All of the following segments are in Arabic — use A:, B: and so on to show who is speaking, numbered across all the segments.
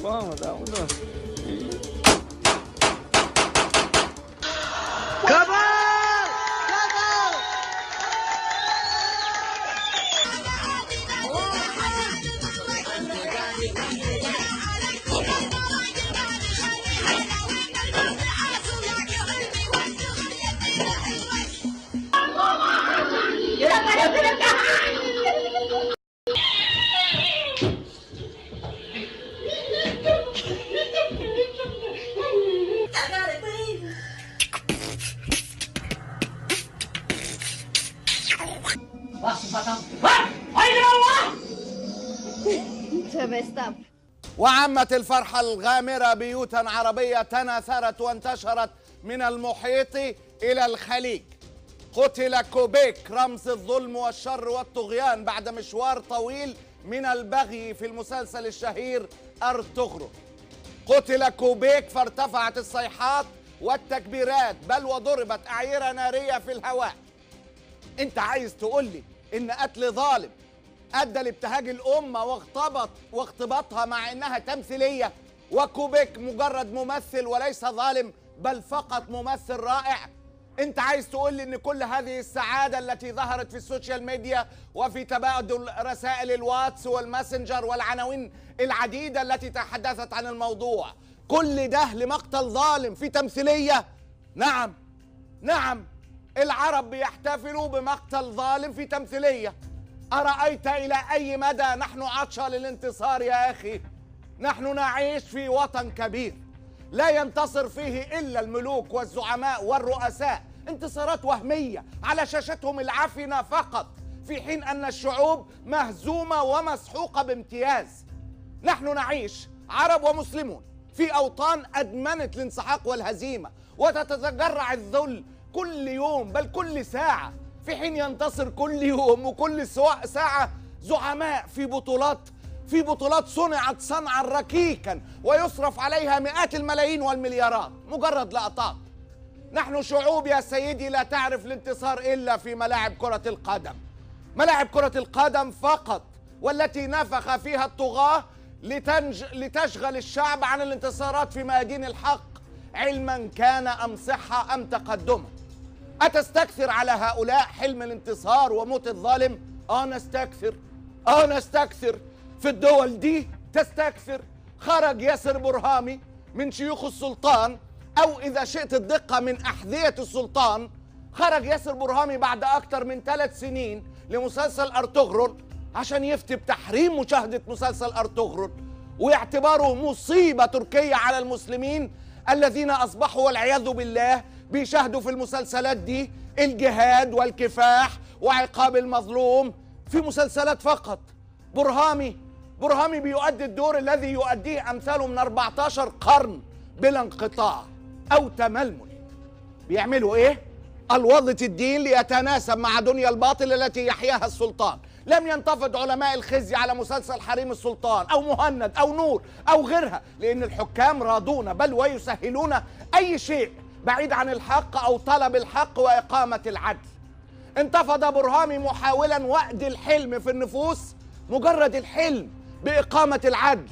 A: Vamos, vámonos.
B: وعمت الفرحة الغامرة بيوتا عربية تناثرت وانتشرت من المحيط إلى الخليج. قتل كوبيك رمز الظلم والشر والطغيان بعد مشوار طويل من البغي في المسلسل الشهير أرطغرل. قتل كوبيك فارتفعت الصيحات والتكبيرات، بل وضربت أعيرة نارية في الهواء. أنت عايز تقول لي إن قتل ظالم أدى لابتهاج الأمة واغتباطها مع إنها تمثيلية، وكوبيك مجرد ممثل وليس ظالم بل فقط ممثل رائع؟ أنت عايز تقول لي إن كل هذه السعادة التي ظهرت في السوشيال ميديا وفي تبادل رسائل الواتس والماسنجر والعناوين العديدة التي تحدثت عن الموضوع، كل ده لمقتل ظالم في تمثيلية؟ نعم نعم، العرب بيحتفلوا بمقتل ظالم في تمثيلية. أرأيت إلى أي مدى نحن عطشى للانتصار يا أخي؟ نحن نعيش في وطن كبير لا ينتصر فيه إلا الملوك والزعماء والرؤساء، انتصارات وهمية على شاشتهم العفنة فقط، في حين أن الشعوب مهزومة ومسحوقة بامتياز. نحن نعيش عرب ومسلمون في أوطان أدمنت الانسحاق والهزيمة وتتجرع الذل كل يوم بل كل ساعة، في حين ينتصر كل يوم وكل ساعة زعماء في بطولات صنعت صنعا ركيكا ويصرف عليها مئات الملايين والمليارات، مجرد لقطات. نحن شعوب يا سيدي لا تعرف الانتصار إلا في ملاعب كرة القدم، ملاعب كرة القدم فقط، والتي نفخ فيها الطغاة لتشغل الشعب عن الانتصارات في ميادين الحق، علما كان أم صحة أم تقدما. أتستكثر على هؤلاء حلم الانتصار وموت الظالم؟ نستكثر في الدول دي تستكثر. خرج ياسر برهامي من شيوخ السلطان، أو إذا شئت الدقة من أحذية السلطان، خرج ياسر برهامي بعد أكثر من 3 سنين لمسلسل أرطغرل عشان يفتي بتحريم مشاهدة مسلسل أرطغرل واعتباره مصيبة تركية على المسلمين الذين أصبحوا والعياذ بالله بيشاهدوا في المسلسلات دي الجهاد والكفاح وعقاب المظلوم في مسلسلات فقط. برهامي بيؤدي الدور الذي يؤديه أمثاله من 14 قرن بلا انقطاع أو تململ. بيعملوا إيه؟ الوظة الدين ليتناسب مع دنيا الباطل التي يحياها السلطان. لم ينتفض علماء الخزي على مسلسل حريم السلطان أو مهند أو نور أو غيرها، لأن الحكام راضون بل ويسهلون أي شيء بعيد عن الحق أو طلب الحق وإقامة العدل. انتفض برهامي محاولا وأد الحلم في النفوس، مجرد الحلم بإقامة العدل.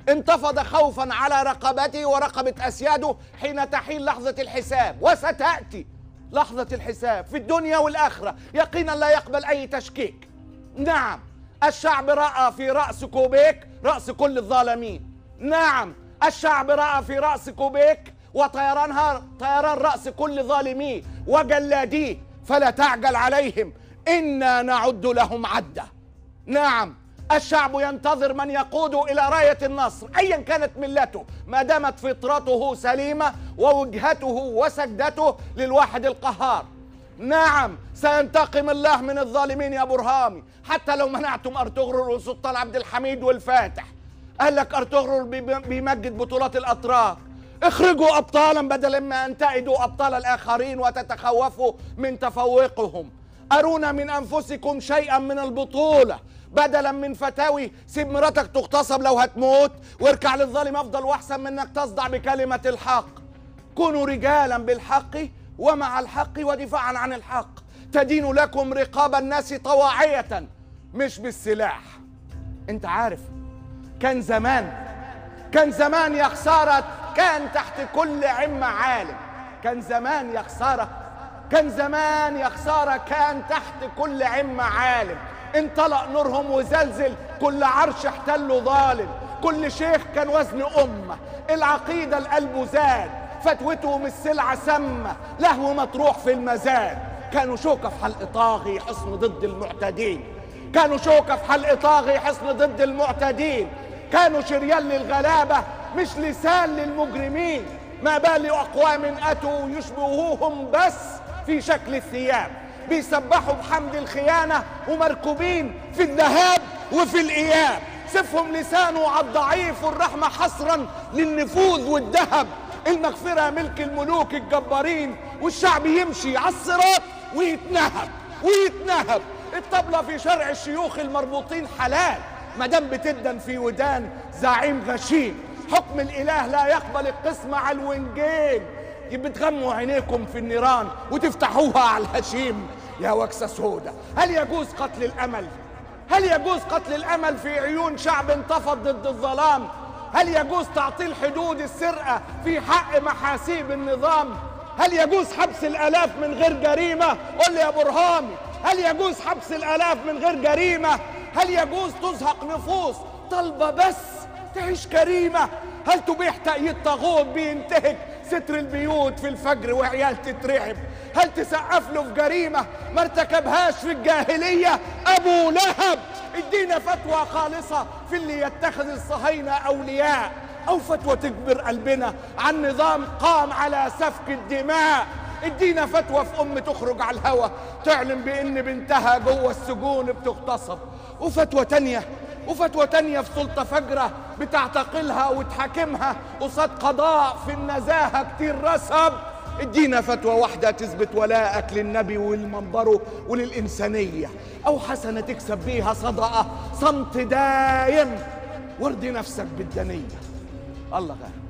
B: انتفض خوفا على رقبته ورقبة أسياده حين تحين لحظة الحساب، وستأتي لحظة الحساب في الدنيا والآخرة يقينا لا يقبل أي تشكيك. نعم، الشعب رأى في رأس كوبيك رأس كل الظالمين. نعم، الشعب رأى في رأس كوبيك وطيران رأس كل ظالميه وجلاديه، فلا تعجل عليهم، إنا نعد لهم عدة. نعم، الشعب ينتظر من يقود إلى راية النصر أيا كانت ملته، ما دامت فطرته سليمة ووجهته وسجدته للواحد القهار. نعم، سينتقم الله من الظالمين يا برهامي، حتى لو منعتم أرطغرل والسلطان عبد الحميد والفاتح. قال لك أرطغرل بيمجد بطولات الأتراك. اخرجوا أبطالا بدلا ما أن تعدوا أبطال الآخرين وتتخوفوا من تفوقهم. أرونا من أنفسكم شيئا من البطولة، بدلا من فتاوي سيب مراتك تغتصب لو هتموت واركع للظالم أفضل وأحسن من أنك تصدع بكلمة الحق. كونوا رجالا بالحق ومع الحق ودفاعا عن الحق، تدين لكم رقاب الناس طواعية مش بالسلاح. انت عارف كان زمان يا خسارة، كان تحت كل عمة عالم. كان زمان يا خسارة، كان تحت كل عمة عالم. انطلق نورهم وزلزل كل عرش احتله ظالم. كل شيخ كان وزن أمة، العقيدة القلب زاد. فتوته مش سلعة سامة، لهو مطروح في المزاد. كانوا شوكة في حلق طاغي حصن ضد المعتدين. كانوا شريان للغلابة مش لسان للمجرمين. ما بال أقوام أتوا يشبهوهم بس في شكل الثياب. بيسبحوا بحمد الخيانة ومركوبين في الذهاب وفي الإياب. سفهم لسانه على الضعيف والرحمة حصرا للنفوذ والذهب. المغفرة ملك الملوك الجبارين، والشعب يمشي على الصراط ويتنهب. الطبلة في شرع الشيوخ المربوطين حلال، مدام بتدن في ودان زعيم غشيم. حكم الإله لا يقبل القسمة على الونجين. بتغموا عينيكم في النيران وتفتحوها على الهشيم يا وكسة سودة. هل يجوز قتل الأمل في عيون شعب انتفض ضد الظلام؟ هل يجوز تعطيل حدود السرقة في حق محاسيب النظام؟ هل يجوز حبس الآلاف من غير جريمة؟ قل لي يا برهامي، هل يجوز حبس الآلاف من غير جريمة؟ هل يجوز تزهق نفوس طالبة بس تعيش كريمة؟ هل تبيح تأييد طاغوت بينتهك ستر البيوت في الفجر وعيال تترعب؟ هل تسقف له في جريمة ما ارتكبهاش في الجاهلية أبو لهب؟ ادينا فتوى خالصة في اللي يتخذ الصهاينة أولياء، أو فتوى تجبر قلبنا عن نظام قام على سفك الدماء. ادينا فتوى في أم تخرج على الهوى تعلن بأن بنتها جوه السجون بتغتصب، وفتوى تانية في سلطة فجرة بتعتقلها وتحاكمها قصاد قضاء في النزاهة كتير رسب. ادينا فتوى واحدة تثبت ولاءك للنبي والمنبره وللإنسانية، أو حسنة تكسب بيها صدقة صمت دايم وارضي نفسك بالدنية. الله غير